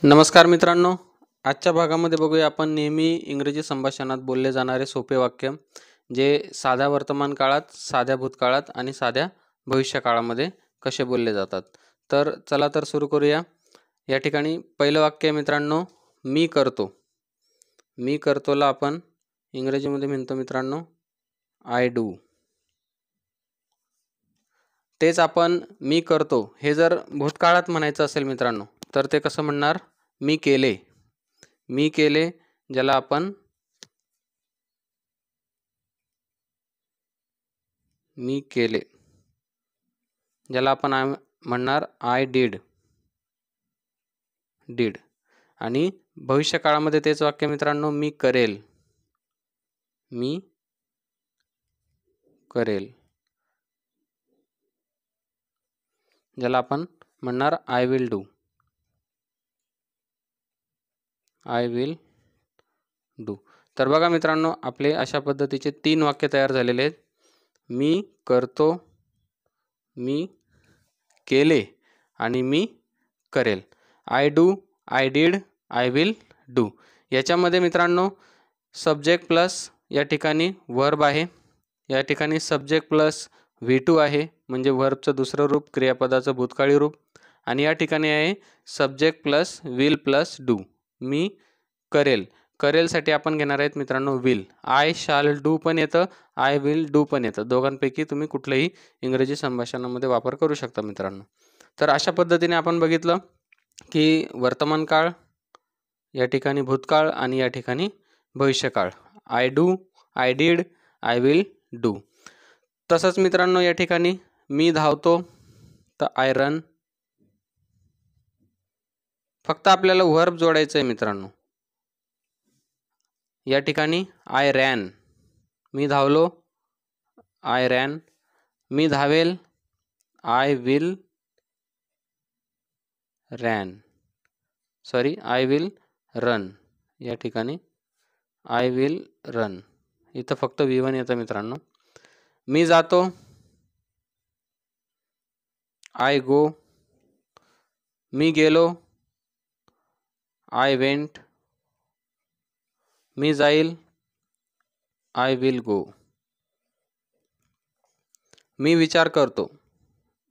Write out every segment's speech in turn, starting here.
नमस्कार मित्रांनो, आजच्या भागामध्ये बघूया आपण नेहमी इंग्रजी संभाषणात बोलले जाणारे सोपे वाक्य जे साध्या वर्तमान काळात, साध्या भूतकाळात आणि साध्या भविष्यकाळामध्ये कसे बोलले जातात. तर चला तर सुरू करूया. या ठिकाणी पहिलं वाक्य आहे मित्रांनो, मी करतो. मी करतोला आपण इंग्रजीमध्ये म्हणतो मित्रांनो आय डू. तेच आपण मी करतो हे जर भूतकाळात म्हणायचं असेल मित्रांनो तर ते कसं म्हणणार? मी केले. मी केले ज्याला आपण मी केले ज्याला आपण म्हणणार आय डिड. डिड. आणि भविष्यकाळामध्ये तेच वाक्य मित्रांनो मी करेल. मी करेल ज्याला आपण म्हणणार I will do. I will do. तर बघा मित्रांनो, आपले अशा पद्धतीचे 3 वाक्य तयार झालेले आहेत. मी करतो, मी केले आणि मी करेल. I do, I did, I will do. याच्यामध्ये मित्रांनो सब्जेक्ट प्लस या ठिकाणी वर्ब आहे. या ठिकाणी सब्जेक्ट प्लस V2 आहे म्हणजे वर्बचं दुसरं रूप, क्रियापदाचं भूतकाळी रूप. आणि या ठिकाणी आहे subject plus will plus do. मी करेल. करेलसाठी आपण घेणार आहेत मित्रांनो विल. आय शाल डू पण येतं, आय विल डू पण येतं. दोघांपैकी तुम्ही कुठलंही इंग्रजी संभाषणामध्ये वापर करू शकता मित्रांनो. तर अशा पद्धतीने आपण बघितलं की वर्तमान काळ, या ठिकाणी भूतकाळ आणि या ठिकाणी भविष्यकाळ. I do, I did, I will do. तसंच मित्रांनो या ठिकाणी मी धावतो तर आय रन. फक्त आपल्याला वर्ब जोडायचं आहे मित्रांनो. या ठिकाणी आय रॅन. मी धावलो, आय रॅन. मी धावेल, I will ran. Sorry, I will run. या ठिकाणी आय विल रन. इथं फक्त V1 येतं मित्रांनो. मी जातो, आय गो. मी गेलो, आय वेंट. मी जाईल, आय विल गो. मी विचार करतो,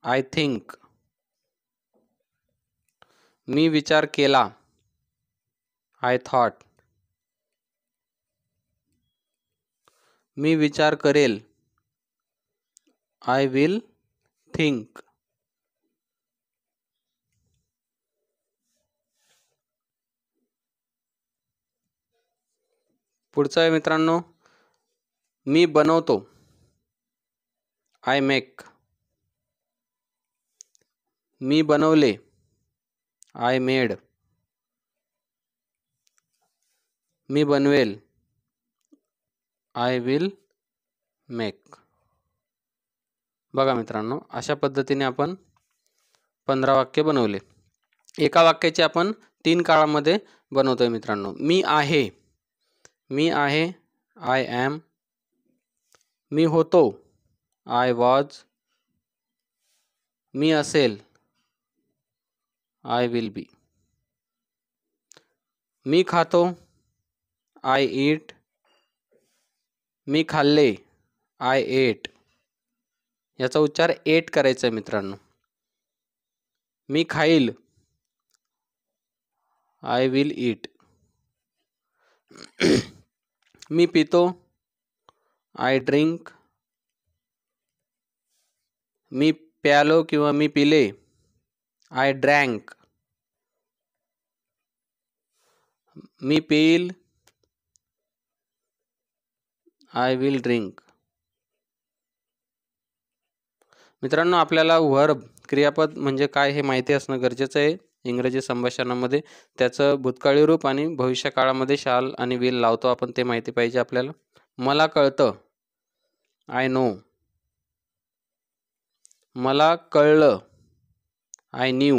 आय थिंक. मी विचार केला, आय थॉट. मी विचार करेल, आय विल थिंक. पुढचं आहे मित्रांनो, मी बनवतो, आय मेक. मी बनवले, आय मेड. मी बनवेल, आय विल मेक. बघा मित्रांनो, अशा पद्धतीने आपण 15 वाक्य बनवले. एका वाक्याचे आपण 3 काळामध्ये बनवतोय मित्रांनो. मी आहे, मी आहे, आय ॲम. मी होतो, आय वॉज. मी असेल, आय विल बी. मी खातो, आय ईट. मी खाल्ले, आय एट. याचा उच्चार एट करायचा आहे मित्रांनो. मी खाईल, आय विल ईट. मी पितो, आय ड्रिंक. मी प्यालो किंवा मी पिले, आय ड्रँक. मी पिईल, आय विल ड्रिंक. मित्रांनो, आपल्याला वर्ब क्रियापद म्हणजे काय हे माहिती असणं गरजेचं आहे इंग्रजी संभाषणामध्ये. त्याचं भूतकाळी रूप आणि भविष्य काळामध्ये शाल आणि विल लावतो आपण, ते माहिती पाहिजे आपल्याला. मला कळतं, आय नो. मला कळलं, आय न्यू.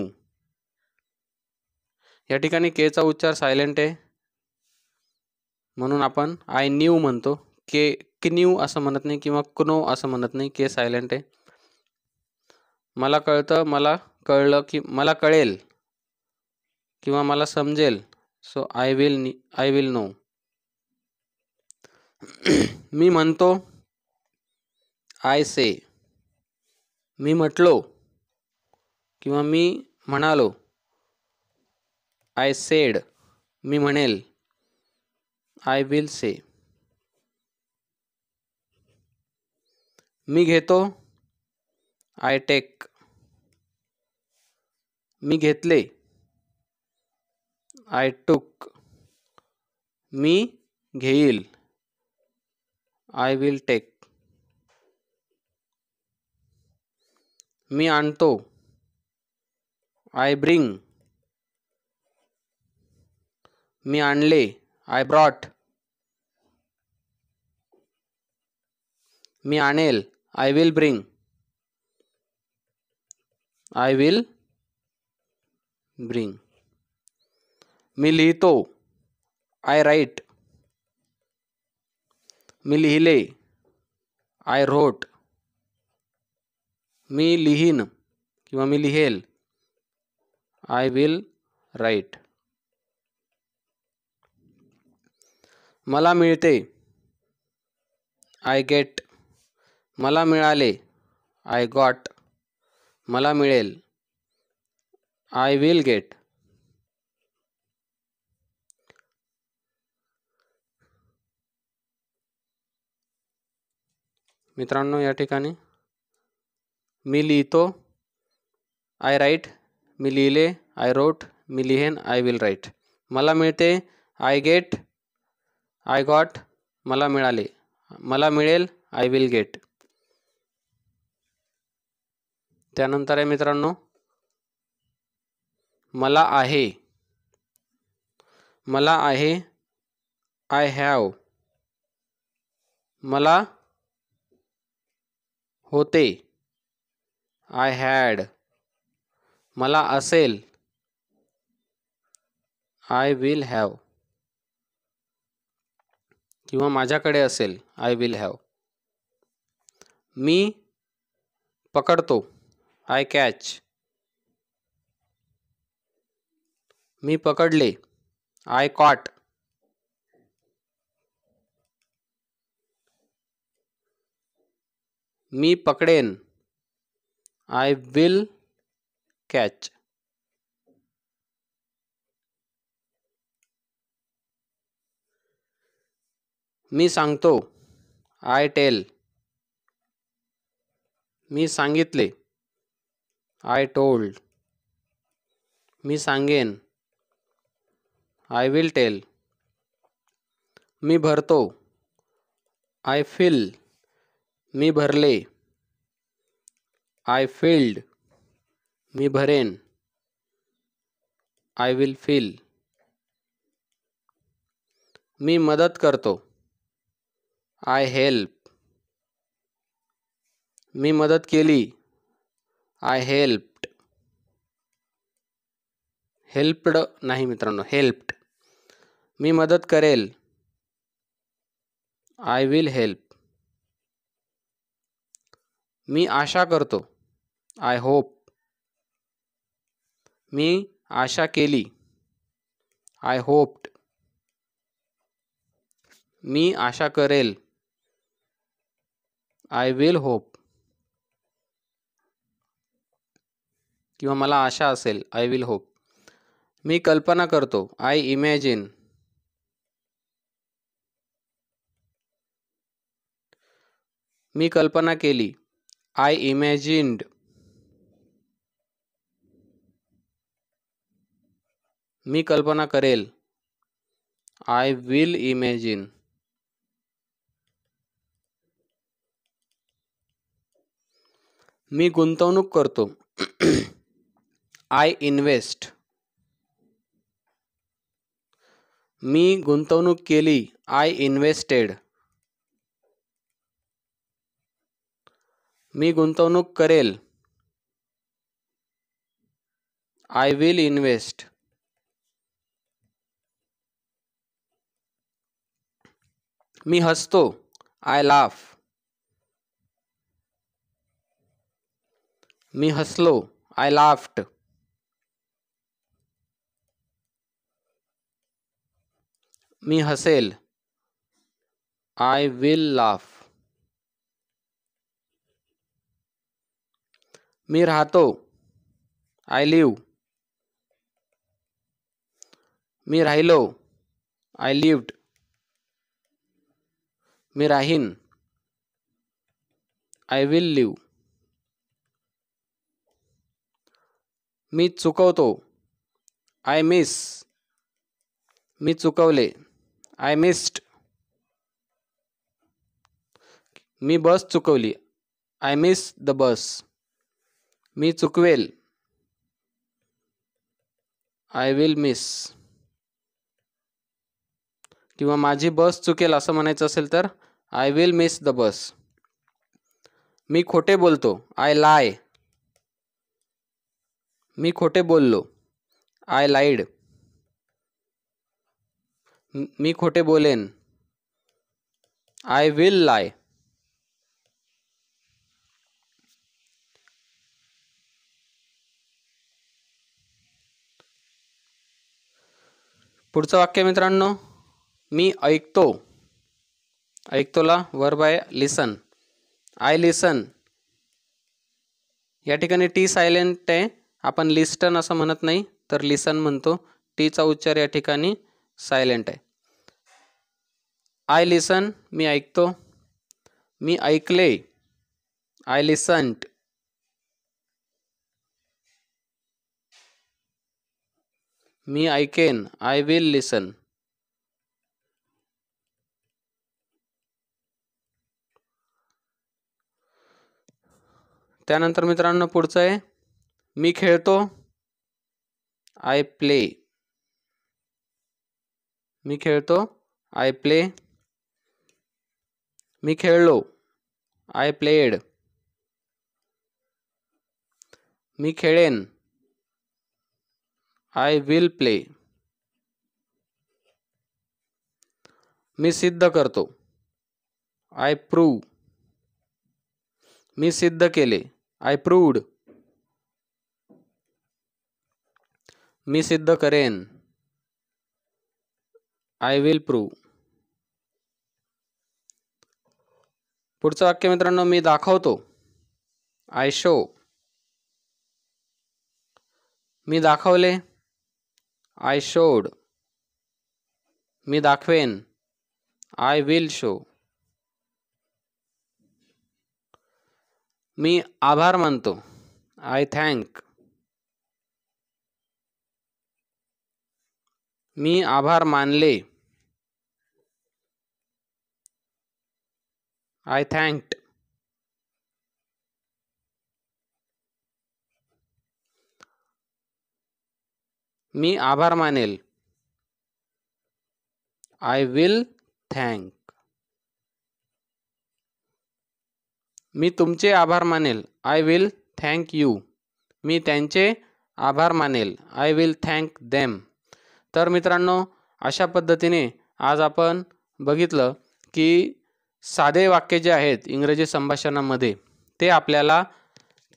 या ठिकाणी केचा उच्चार सायलेंट आहे म्हणून आपण आय न्यू म्हणतो. क्न्यू असं म्हणत नाही किंवा क्नो असं म्हणत नाही. के सायलेंट आहे. मला कळतं, मला कळलं की मला कळेल, किंवा मला समजेल. So I will know. मी म्हणतो, आय से. मी म्हटलो किंवा मी म्हणालो, आय सेड. मी म्हणेल, आय विल से. मी घेतो, आय टेक. मी घेतले, आय टूक. मी घेईल, आय विल टेक. मी आणतो, आय ब्रिंग. मी आणले, आय ब्रॉट. मी आणेल, I will bring. I will bring. मी लिहितो, आय राईट. मी लिहिले, आय रोट. मी लिहीन किंवा मी लिहेल, आय विल राईट. मला मिळते, आय गेट. मला मिळाले, आय गॉट. मला मिळेल, आय विल गेट. मित्रांनो, या ठिकाणी मी लिहितो, आय राईट. मी लिहिले, आय रोट. मी लिहेन, आय विल राईट. मला मिळते, आय गेट. I got. मला मिळाले. मला मिळेल, आय विल गेट. त्यानंतर आहे मित्रांनो, मला आहे. मला आहे, आय हॅव. मला होते, आय हॅड. मला असेल, आय विल हॅव. किंवा माझ्याकडे असेल, आय विल हॅव. मी पकडतो, आय कॅच. मी पकडले, आय कॉट. मी पकडेन, आय विल कॅच. मी सांगतो, आय टेल. मी सांगितले, आय टोल्ड. मी सांगेन, आय विल टेल. मी भरतो, आय फिल. मी भरले, आय फिल्ड. मी भरेन, आय विल फिल. मी मदत करतो, आय हेल्प. मी मदत केली, आय हेल्प्ड. हेल्प्ड नाही मित्रांनो, हेल्प्ड. मी मदत करेल, आय विल हेल्प. मी आशा करतो, आय होप. मी आशा केली, आय होप्ड. मी आशा करेल, आय विल होप. किंवा मला आशा असेल, आय विल होप. मी कल्पना करतो, आय इमॅजिन. मी कल्पना केली, आय इमॅजिन्ड. मी कल्पना करेल, आय विल इमॅजिन. मी गुंतवणूक करतो, आय इन्व्हेस्ट. मी गुंतवणूक केली, आय इन्व्हेस्टेड. मी गुंतवणूक करेल, आय विल इन्व्हेस्ट. मी हसतो, आय लाफ. मी हसलो, आय लाफ्ड. मी हसेल, आय विल लाफ. मी राहतो, आय लिव्ह. मी राहिलो, आय लिव्ड. मी राहीन, आय विल लिव्ह. मी चुकवतो, आय मिस. मी चुकवले, आय मिस्ड. मी बस चुकवली, आय मिस द बस. मी चुकवेल, आय विल मिस. किंवा माझी बस चुकेल असं म्हणायचं असेल तर I will miss the bus. मी खोटे बोलतो, आय लाय. मी खोटे बोललो, आय लाईड. मी खोटे बोलेन, आय विल लाय. पुढचं वाक्य मित्रांनो, मी ऐकतो. ऐकतोला वर्ब आहे लिसन. I listen. या ठिकाणी टी सायलेंट आहे. आपण लिस्टन असं म्हणत नाही तर लिसन म्हणतो. टीचा उच्चार या ठिकाणी सायलेंट आहे. आय लिसन, मी ऐकतो. मी ऐकले, आय लिसन्ड. मी ऐकेन, आय विल लिसन. त्यानंतर मित्रांनो पुढचं आहे मी खेळतो, आय प्ले. मी खेळतो, आय प्ले. मी खेळलो, आय प्लेड. मी खेळेन, आय विल प्ले. मी सिद्ध करतो, आय प्रूव्ह. मी सिद्ध केले, आय प्रूव्ड. मी सिद्ध करेन, आय विल प्रूव्ह. पुढचं वाक्य मित्रांनो मी दाखवतो, आय शो. मी दाखवले, आय शोड. मी दाखवेन, आय विल शो. मी आभार मानतो, आय थँक. मी आभार मानले, आय थँक्ड. मी आभार मानेल, आय विल थँक. मी तुमचे आभार मानेल, आय विल थँक यू. मी त्यांचे आभार मानेल, आय विल थँक देम. तर मित्रांनो अशा पद्धतीने आज आपण बघितलं की साधे वाक्य जे आहेत इंग्रजी संभाषणामध्ये ते आपल्याला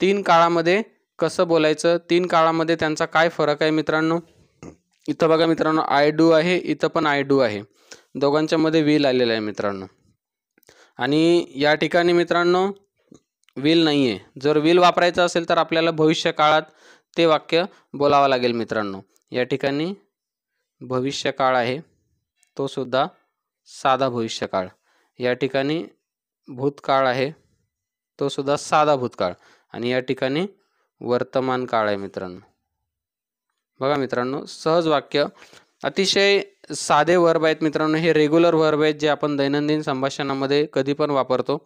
3 काळामध्ये कसं बोलायचं, 3 काळामध्ये त्यांचा काय फरक आहे मित्रांनो. इथं बघा मित्रांनो आय डू आहे, इथं पण आय डू आहे. दोघांच्या मध्ये विल आलेला आहे मित्रांनो. आणि या ठिकाणी मित्रांनो विल नाही आहे. जर विल वापरायचं असेल तर आपल्याला भविष्य काळात ते वाक्य बोलावं लागेल मित्रांनो. या ठिकाणी भविष्यकाळ आहे, तो सुद्धा साधा भविष्यकाळ. या ठिकाणी भूतकाळ आहे, तो सुद्धा साधा भूतकाळ. आणि या ठिकाणी वर्तमान काळ आहे मित्रांनो. बघा मित्रांनो सहज वाक्य अतिशय साधे वर्ब आहेत मित्रांनो. हे रेग्युलर वर्ब आहेत जे आपण दैनंदिन संभाषणामध्ये कधी पण वापरतो.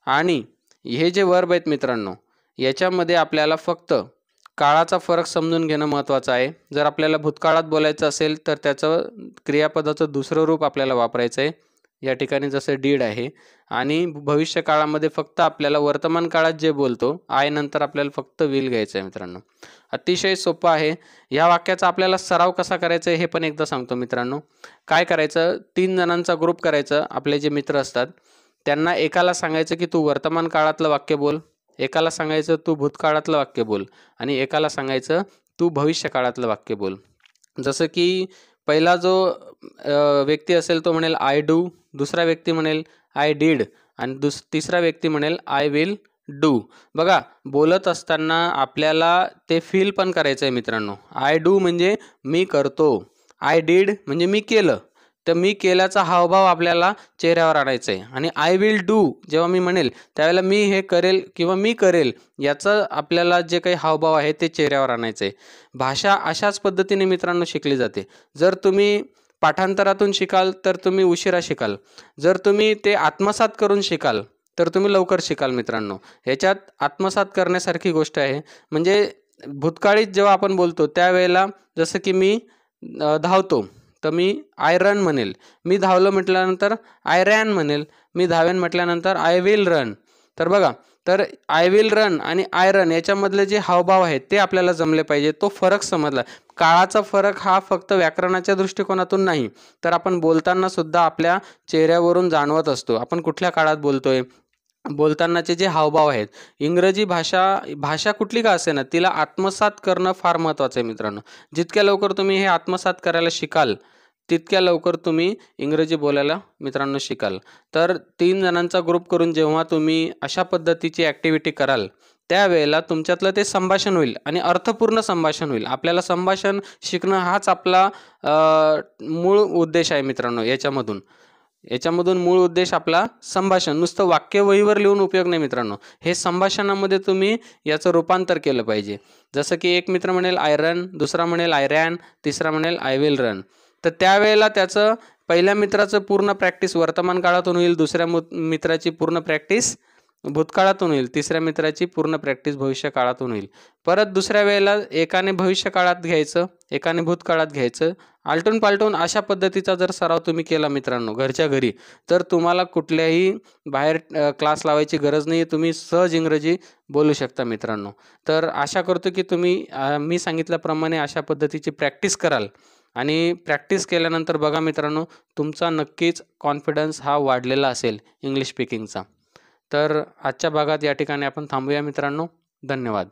आणि हे जे वर्ब आहेत मित्रांनो याच्यामध्ये आपल्याला फक्त काळाचा फरक समजून घेणं महत्त्वाचं आहे. जर आपल्याला भूतकाळात बोलायचं असेल तर त्याचं क्रियापदाचं दुसरं रूप आपल्याला वापरायचं आहे. या ठिकाणी जसं डीड आहे. आणि भविष्य काळामध्ये फक्त आपल्याला वर्तमान काळात जे बोलतो आय नंतर आपल्याला फक्त विल घ्यायचं आहे मित्रांनो. अतिशय सोपं आहे. या वाक्याचा आपल्याला सराव कसा करायचा हे पण एकदा सांगतो मित्रांनो. काय करायचं 3 जणांचा ग्रुप करायचं. आपले जे मित्र असतात त्यांना एकाला सांगायचं की तू वर्तमान काळातलं वाक्य बोल, एकाला सांगायचं तू भूतकाळातलं वाक्य बोल आणि एकाला सांगायचं तू भविष्य काळातलं वाक्य बोल. जसं की पहिला जो व्यक्ती असेल तो म्हणेल आय डू, दुसरा व्यक्ती म्हणेल आय डीड आणि तिसरा व्यक्ती म्हणेल आय विल डू. बघा, बोलत असताना आपल्याला ते फील पण करायचं आहे मित्रांनो. आय डू म्हणजे मी करतो, आय डीड म्हणजे मी केलं, तर मी केल्याचा हावभाव आपल्याला चेहऱ्यावर आणायचा आहे. आणि आय विल डू जेव्हा मी म्हणेल त्यावेळेला मी हे करेल किंवा मी करेल याचं आपल्याला जे काही हावभाव आहे ते चेहऱ्यावर आणायचं आहे. भाषा अशाच पद्धतीने मित्रांनो शिकली जाते. जर तुम्ही पाठांतरातून शिकाल तर तुम्ही उशिरा शिकाल, जर तुम्ही ते आत्मसात करून शिकाल तर तुम्ही लवकर शिकाल मित्रांनो. ह्याच्यात आत्मसात करण्यासारखी गोष्ट आहे. म्हणजे भूतकाळीत जेव्हा आपण बोलतो त्यावेळेला जसं की मी धावतो तर मी आय रन म्हणेल, मी धावलो म्हटल्यानंतर आय रॅन म्हणेल, मी धावेन म्हटल्यानंतर आय विल रन. तर बघा, तर आय विल रन आणि आय रन याच्यामधले जे हावभाव आहेत ते आपल्याला जमले पाहिजे, तो फरक समजला. काळाचा फरक हा फक्त व्याकरणाच्या दृष्टिकोनातून नाही, तर आपण बोलताना सुद्धा आपल्या चेहऱ्यावरून जाणवत असतो आपण कुठल्या काळात बोलतोय. बोलतानाचे जे हावभाव आहेत, इंग्रजी भाषा कुठली का असेना तिला आत्मसात करणं फार महत्त्वाचं आहे मित्रांनो. जितक्या लवकर तुम्ही हे आत्मसात करायला शिकाल तितक्या लवकर तुम्ही इंग्रजी बोलायला मित्रांनो शिकाल. तर 3 जणांचा ग्रुप करून जेव्हा तुम्ही अशा पद्धतीची ॲक्टिव्हिटी कराल त्यावेळेला तुमच्यातलं ते संभाषण होईल आणि अर्थपूर्ण संभाषण होईल. आपल्याला संभाषण शिकणं हाच आपला मूळ उद्देश आहे मित्रांनो. याच्यामधून मूळ उद्देश आपला संभाषण, नुसतं वाक्यवहीवर लिहून उपयोग नाही मित्रांनो. हे संभाषणामध्ये तुम्ही याचं रूपांतर केलं पाहिजे. जसं की एक मित्र म्हणेल आय रन, दुसरा म्हणेल आय रॅन, तिसरा म्हणेल आय विल रन. तर त्यावेळेला त्याचं पहिल्या मित्राचं पूर्ण प्रॅक्टिस वर्तमान काळातून होईल, दुसऱ्या मित्राची पूर्ण प्रॅक्टिस भूतकाळातून होईल, तिसऱ्या मित्राची पूर्ण प्रॅक्टिस भविष्य काळातून होईल. परत दुसऱ्या वेळेला एकाने भविष्य काळात घ्यायचं, एकाने भूतकाळात घ्यायचं, आलटून पालटून अशा पद्धतीचा जर सराव तुम्ही केला मित्रांनो घरच्या घरी, तर तुम्हाला कुठल्याही बाहेर क्लास लावायची गरज नाही. तुम्ही सहज इंग्रजी बोलू शकता मित्रांनो. तर आशा करतो की तुम्ही मी सांगितल्याप्रमाणे अशा पद्धतीची प्रॅक्टिस कराल आणि प्रॅक्टिस केल्यानंतर बघा मित्रांनो, तुमचा नक्कीच कॉन्फिडन्स हा वाढलेला असेल इंग्लिश स्पीकिंगचा. तर आजच्या भागात या ठिकाणी आपण थांबूया मित्रांनो. धन्यवाद.